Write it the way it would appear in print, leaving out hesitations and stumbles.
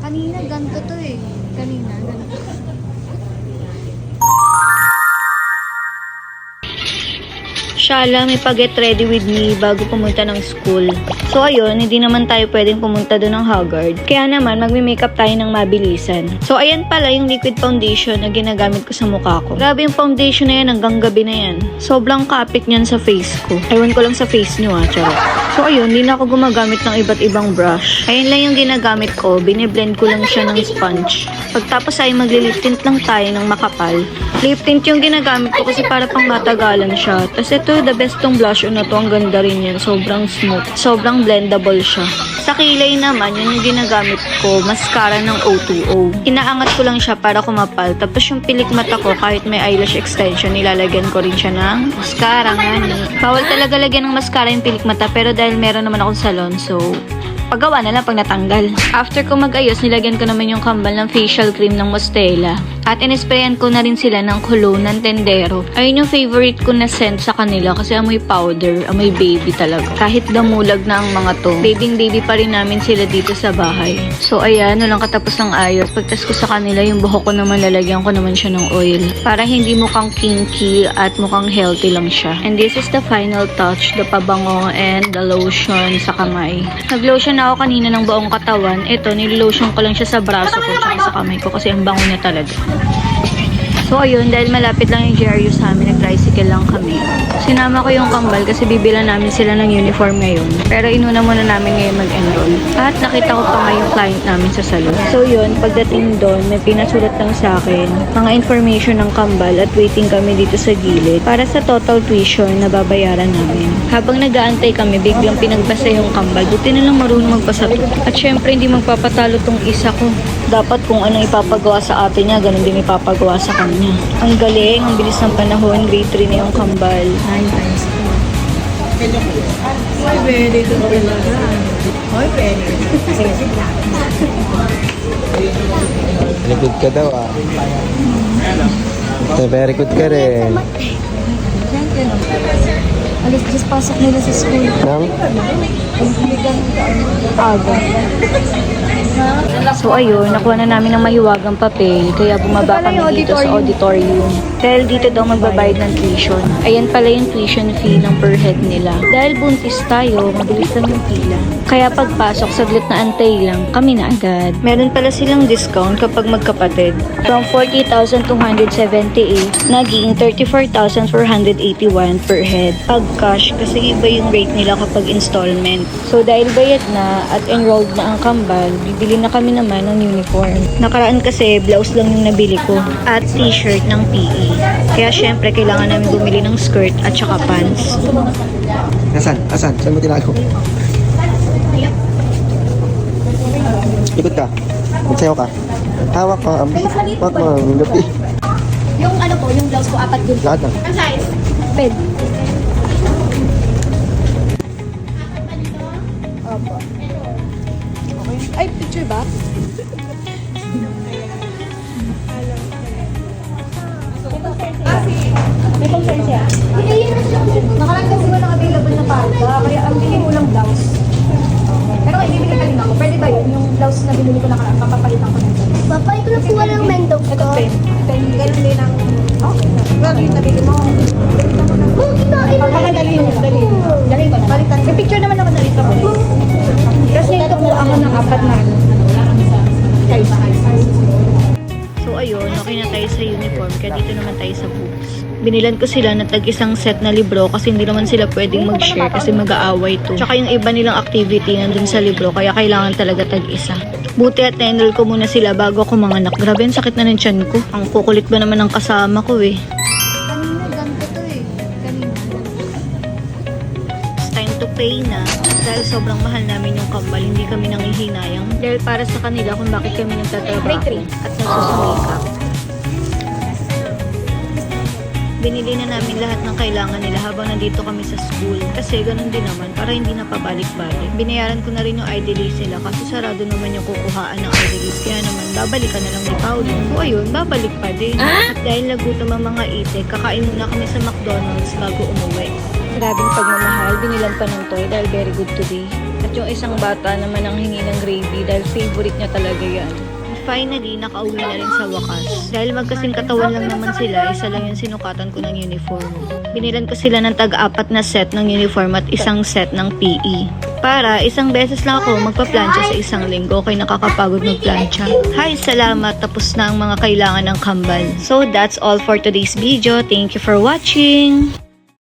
Kanina, ganito to eh. Kanina, ganito. Shala, may pag-get ready with me bago pumunta ng school. So ayun, hindi naman tayo pwedeng pumunta doon ng Haggard. Kaya naman, magme-makeup tayo ng mabilisan. So ayan pala yung liquid foundation na ginagamit ko sa mukha ko. Grabe yung foundation na yan, hanggang gabi na yan. Sobrang kapit niyan sa face ko. Ewan ko lang sa face nyo charot. So ayun, hindi na ako gumagamit ng iba't ibang brush. Ayun lang yung ginagamit ko, biniblend ko lang siya ng sponge. Pagtapos ay magli-lip tint lang tayo ng makapal. Lip tint yung ginagamit ko kasi para pang matagalan siya. Tapos ito, the best tong blush on na to. Ang ganda rin yan. Sobrang smooth. Sobrang blendable siya. Sa kilay naman, yun yung ginagamit ko. Mascara ng O2O. Inaangat ko lang siya para kumapal. Tapos yung pilik mata ko, kahit may eyelash extension, nilalagyan ko rin siya ng mascara nga ni. Bawal talaga lagyan ng mascara yung pilik mata. Pero dahil meron naman akong salon, so paggawa na lang pag natanggal. After ko mag-ayos, nilagyan ko naman yung kambal ng facial cream ng Mostela. At inisprayan ko na rin sila ng cologne ng Tendero. Ayun yung favorite ko na scent sa kanila kasi amoy powder, amoy baby talaga. Kahit damulag na ang mga to, baby pa rin namin sila dito sa bahay. So ayan, walang katapos ng ayos. Pagtas ko sa kanila, yung buhok ko naman lalagyan ko naman siya ng oil. Para hindi mukhang kinky at mukhang healthy lang siya. And this is the final touch, the pabango and the lotion sa kamay. Nag-lotion na ako kanina ng buong katawan. Ito, nilotion ko lang siya sa braso ko at sa kamay ko kasi ang bango niya talaga. So ayun, dahil malapit lang yung GRU sa amin, nag-tricycle lang kami. Sinama ko yung kambal kasi bibila namin sila ng uniform ngayon. Pero inuna muna namin ngayon mag-enroll. At nakita ko pa nga yung client namin sa salon. So yun, pagdating doon, may pinasulat lang sa akin mga information ng kambal at waiting kami dito sa gilid para sa total tuition na babayaran namin. Habang nag-aantay kami, biglang pinagbasa yung kambal. Buti na lang marunong magbasa to. At syempre, hindi magpapatalo tong isa ko. Dapat kung ano ipapagawa sa ate niya, ganun din ipapagawa sa kanya. Ang galing, ang bilis ng panahon, grade 3 na yung kambal. 9 times 2. Ay, pwede ito talaga. Ay, pwede. Sige, sige. Very good ka daw Very good ka rin. Alis, just pasok nila sa school. Nang? Aga. So ayun, nakuha na namin ng mahiwagang papel, kaya bumaba kami dito sa auditorium. Dahil dito daw magbabayad ng tuition. Ayan pala yung tuition fee ng per head nila. Dahil buntis tayo, mabilis lang yung pila. Kaya pagpasok, saglit na antay lang, kami na agad. Meron pala silang discount kapag magkapatid. From 40,278, naging 34,481 per head. Pag cash, kasi iba yung rate nila kapag installment. So dahil bayad na at enrolled na ang kambal, bibili na kami naman ng uniform. Nakaraan kasi blouse lang yung nabili ko at t-shirt ng PE. Kaya syempre kailangan namin bumili ng skirt at saka pants. Asan? Asan? Saan mo tinago? Ikot ka. Magsayaw ka. Hawak ka. Hawak mo. Lupi. Yung ano po, yung blouse ko, apat dun. Lahat na. Ang size? Ped. Opo. Okay. Ay, picture ba? May concern siya. Nakaraan kasi walang available na parka, kaya ang bili mo lang blouse. Pero kaya bibili ka rin ako. Pwede ba yun? Yung blouse na binili ko nakaraan, papapalitan ko nito. Papay ko na po walang mendok ko. Ito, pen. Ganun din ang... Okay. Pero yung nabili mo. Oh, kinain na. Dali ko na. Balitan. May picture naman ako narito. Kasi ito po ako ng apat na ano. So ayun, okay na tayo sa uniform, kaya dito naman tayo sa books. Binilan ko sila na tag-isang set na libro kasi hindi naman sila pwedeng mag-share kasi mag-aaway to. Tsaka yung iba nilang activity nandun sa libro, kaya kailangan talaga tag-isa. Buti at na-enroll ko muna sila bago ako manganak. Grabe, ang sakit na ng tiyan ko. Ang kukulit ba naman ng kasama ko eh. Kanina, ganito to eh. Kanina. It's time to pay na. Dahil sobrang mahal namin yung kambal, hindi kami nangihinayang. Dahil para sa kanila kung bakit kami nagtatrabaho at nagsusumikap. Binili na namin lahat ng kailangan nila habang nandito kami sa school. Kasi ganun din naman, para hindi na pabalik-balik. Binayaran ko na rin yung ID list nila kasi sarado naman yung kukuhaan ng ID list. Kaya naman, babalikan na lang ni Pauline. So ayun, babalik pa din. At dahil nagutom ang mga itik, kakain muna kami sa McDonald's bago umuwi. Grabing pagmamahal, binilan pa ng toy dahil very good today. At Yung isang bata naman ang hingi ng gravy dahil favorite niya talaga yan. Finally, nakauwi na rin sa wakas. Dahil magkasing katawan lang naman sila, isa lang yung sinukatan ko ng uniform. Binilan ko sila ng tag-apat na set ng uniform at isang set ng PE. Para isang beses lang ako magpa-plancha sa isang linggo kaya nakakapagod mag-plancha. Hi, salamat! Tapos na ang mga kailangan ng kambal. So, that's all for today's video. Thank you for watching!